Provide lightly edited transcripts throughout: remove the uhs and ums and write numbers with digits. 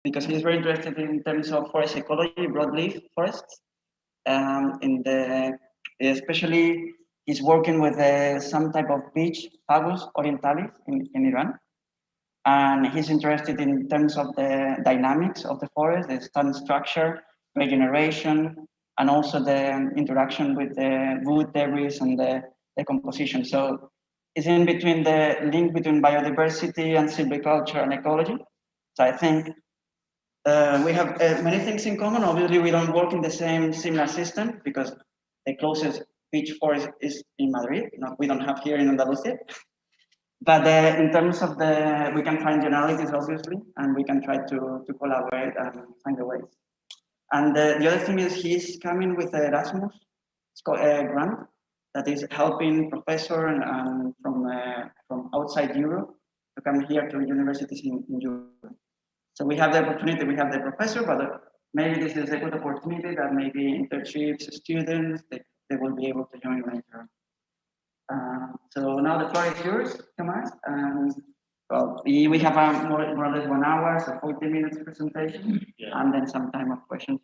because he's very interested in terms of forest ecology, broadleaf forests, especially he's working with some type of beech, Fagus orientalis in Iran. And he's interested in terms of the dynamics of the forest, the stand structure, regeneration, and also the interaction with the wood debris and the decomposition. So it's in between the link between biodiversity and silviculture and ecology. So I think we have many things in common. Obviously, we don't work in the same similar system because the closest beech forest is in Madrid. We don't have here in Andalusia. But in terms of we can find generalities, obviously, and we can try to collaborate and find the ways. And the other thing is he's coming with Erasmus grant that is helping professors and from outside Europe to come here to universities in Europe. So we have the opportunity, we have the professor, but maybe this is a good opportunity that maybe internships, students, they will be able to join later. So now the floor is yours, Thomas. Well, we have more or less 1 hour, so 40 minutes presentation, and then some time of questions.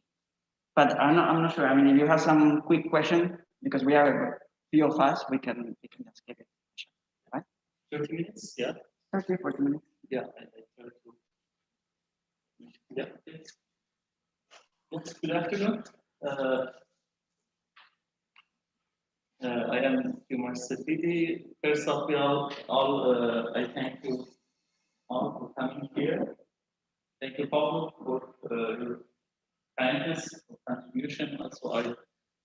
But I'm not sure. I mean, if you have some quick question, because we are a few of us, we can just give it. Right? 30 minutes, yeah. 30, 40 minutes. Yeah, I try to. Yeah. Good afternoon. I am Máster Sapiti. First of all, I thank you all for coming here. Thank you, Pablo, for your kindness, for contribution. Also, I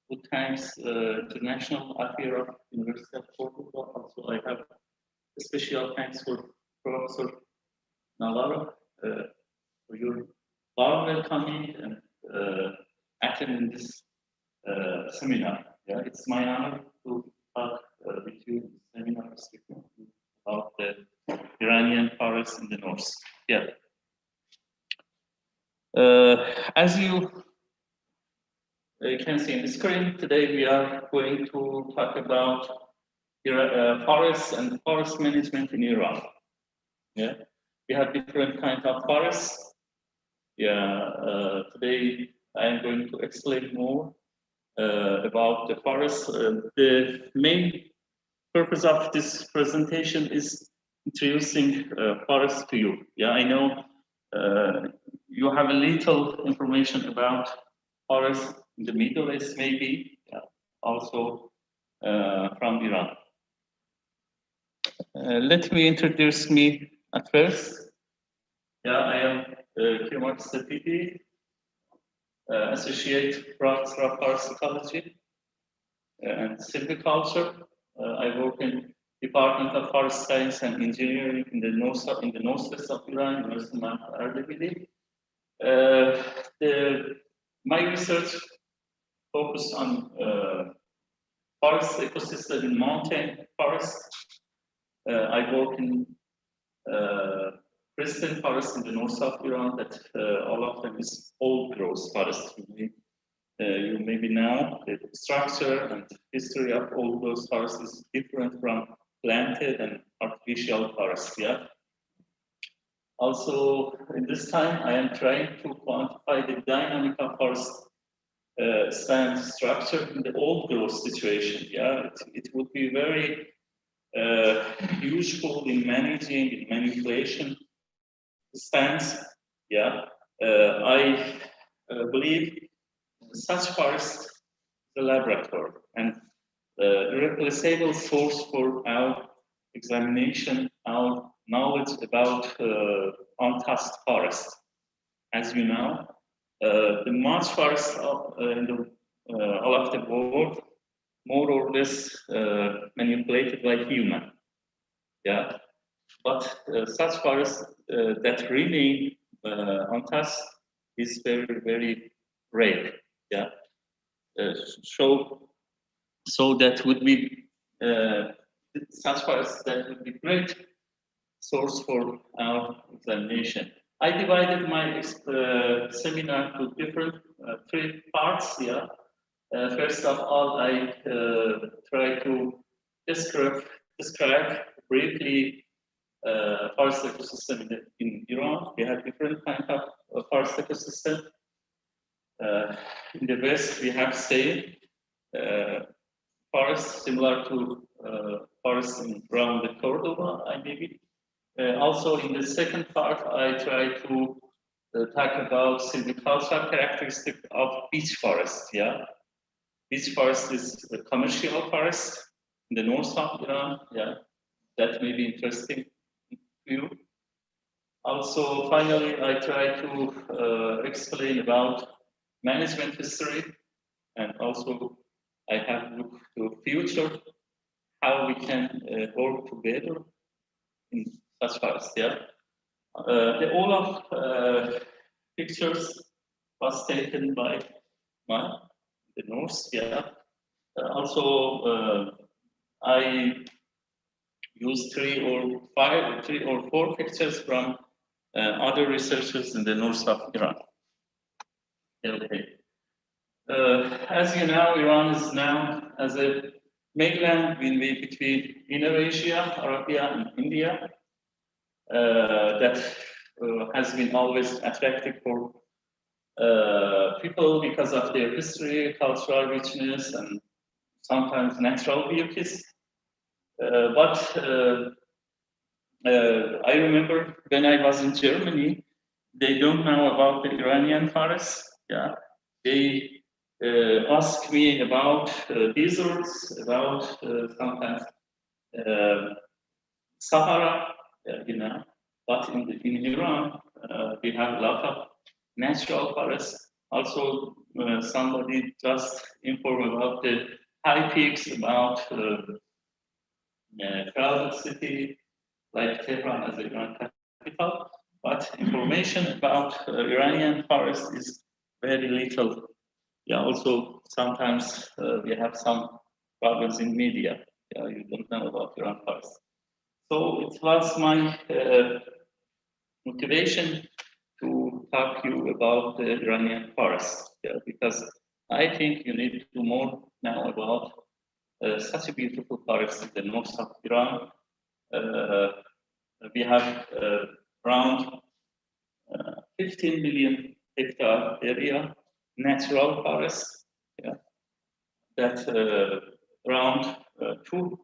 would thanks the National Affairs of University of Portugal. Also, I have a special thanks for Professor Navarro for your warm welcoming and attending this seminar. Yeah, it's my honor to talk with you seminars about the Iranian forests in the north. Yeah. As you can see in the screen, today we are going to talk about forests and forest management in Iran. Yeah, we have different kinds of forests. Yeah, today I am going to explain more about the forest. The main purpose of this presentation is introducing forests to you. Yeah, I know you have a little information about forests in the Middle East, maybe, also from Iran. Let me introduce me at first. Yeah, I am Máster Sapiti, Associate Professor of Forest Ecology and Silviculture. I work in Department of Forest Science and Engineering in the northwest of Iran, University of Erdebil. My research focused on forest ecosystem in mountain forests. I work in Kristen forest in the north of Iran. That all of them is old growth forest. You maybe know the structure and history of all those forests is different from planted and artificial forests. Yeah. Also, in this time, I am trying to quantify the dynamic of forest stand structure in the old growth situation. Yeah, it would be very useful in managing, in manipulation stands. Yeah, I believe such forest is a laboratory and irreplaceable source for our examination, our knowledge about untouched forest. As you know, the much forest in all of the world, more or less manipulated by human. Yeah, but such forests that remain untouched is very, very rare. Yeah, so that would be such forests that would be great source for our examination. I divided my seminar to different 3 parts. Yeah. First of all, I try to describe briefly forest ecosystem in Iran. We have different kind of forest ecosystem. In the west, we have same forests similar to forests around the Cordoba, maybe. Also, in the second part, I try to talk about silvicultural characteristics of beech forest. Yeah, beech forest is a commercial forest in the north of Iran. Yeah, that may be interesting to you. Also, finally, I try to explain about management history, and also I have looked to future how we can work together in such forest. Yeah, all of pictures was taken by the north. Yeah. Also, I used 3 or 4 pictures from other researchers in the north of Iran. Okay. As you know, Iran is now as a mainland between Inner Asia, Arabia, and India. That has been always attractive for people because of their history, cultural richness, and sometimes natural beauties. But I remember when I was in Germany, they don't know about the Iranian forests. Yeah, they ask me about deserts, about sometimes Sahara, you know. But in Iran, we have a lot of natural forests. Also, somebody just informed about the high peaks, about crowded city like Tehran as the Iran capital. But information about Iranian forest is very little. Yeah, also sometimes we have some problems in media. Yeah, you don't know about Iran forest. So it was my motivation to talk to you about the Iranian forest, yeah, because I think you need to do more now about such a beautiful forest in the north of Iran. We have around 15 million hectare area natural forest. Yeah, that around 2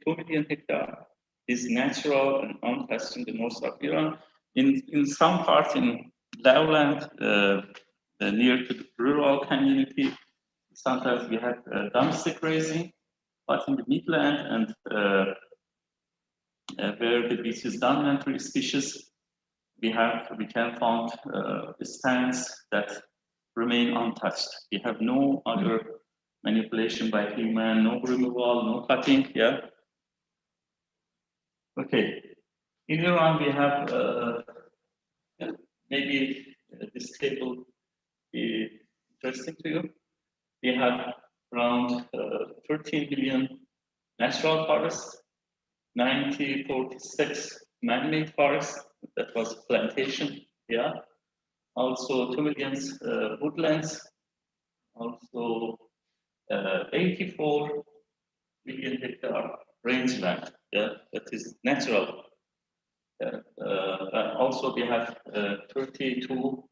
million hectare is natural and untouched in the north of Iran. In some part in lowland, near to the rural community, sometimes we have domestic grazing, but in the midland and where the beech is dominant species, we can find stands that remain untouched. We have no other manipulation by human, no removal, no cutting. Yeah. Okay. In Iran, we have maybe this table is interesting to you. We have around 13 billion natural forests, 46 man-made forests, that was plantation, yeah. Also 2 million woodlands, also 84 million hectare rangeland, yeah, that is natural. Also we have 32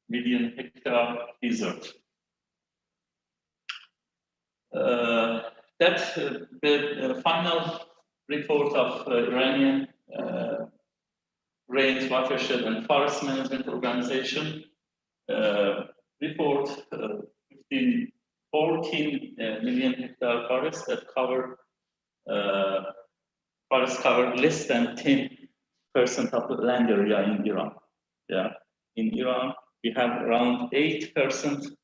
million hectare desert. The final report of Iranian Range, Watershed and Forest Management Organization report 14 million hectare forests that cover forests cover less than 10% of the land area in Iran. Yeah, in Iran we have around 8%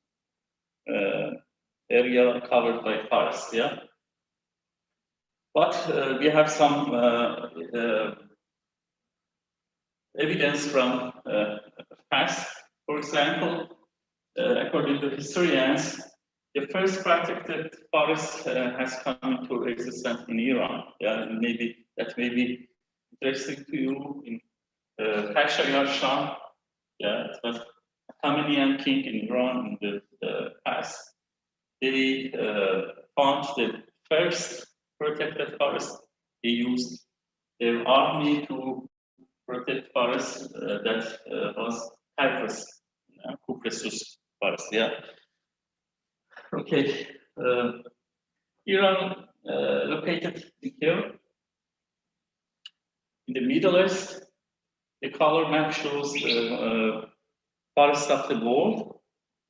area covered by forests. Yeah, but we have some evidence from past. For example, according to historians, the first protected forest has come into existence in Iran. Yeah, and that may be interesting to you. In Kashayar Shah, yeah, it was a Khameneian king in Iran in the past. They found the first protected forest. They used their army to protect forests that was Cyprus, Cupressus forest. Yeah. Okay. Iran located here in the Middle East. The color map shows the forest of the world,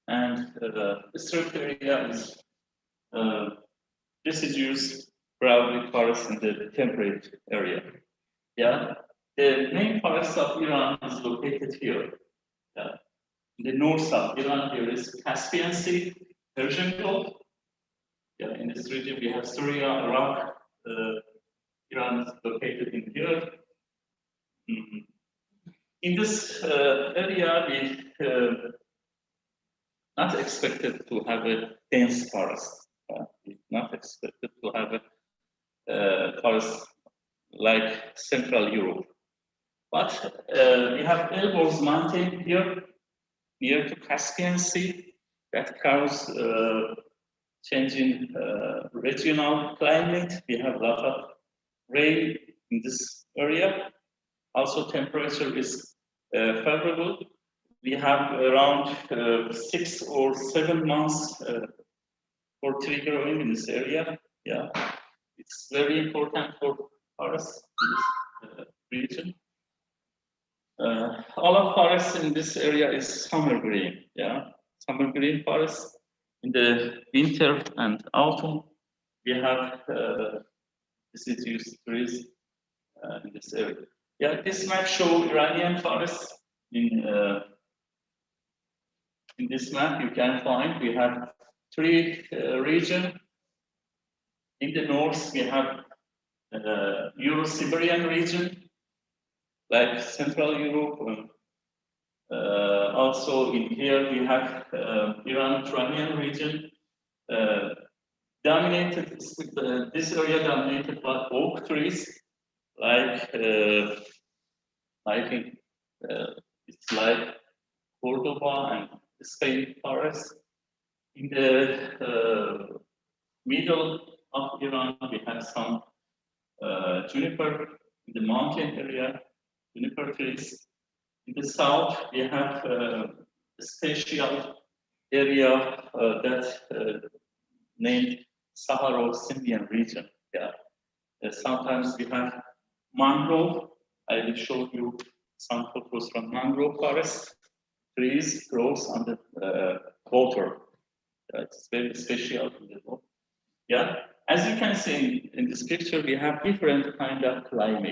and the stripped area is deciduous broadleaf forest in the temperate area. Yeah, the main forest of Iran is located here. Yeah. In the north of Iran, there is Caspian Sea, Persian Gulf. Yeah, in this region, we have Syria, Iraq. Iran is located in here. In this area, we not expected to have a dense forest. We not expected to have a forest like Central Europe. But we have Elborz Mountain here, near to Caspian Sea, that causes changing regional climate. We have a lot of rain in this area. Also, temperature is favorable. We have around 6 or 7 months for tree growing in this area. Yeah, it's very important for us in this region. All of forests in this area is summer green. Yeah, summer green forest. In the winter and autumn, we have deciduous trees in this area. Yeah, this map shows Iranian forests. In this map, you can find we have 3 regions. In the north, we have Euro-Siberian region, like Central Europe. Also in here, we have Iran-Turanian region. Dominated, this area dominated by oak trees, like I think it's like Cordoba and Spain forest. In the middle of Iran, we have some juniper in the mountain area, juniper trees. In the south, we have a special area that named Saharo-Scythian region. Yeah. Sometimes we have mangrove. I will show you some photos from mangrove forest. Trees grows on the water. It's very special. Yeah. As you can see in this picture, we have different kind of climate.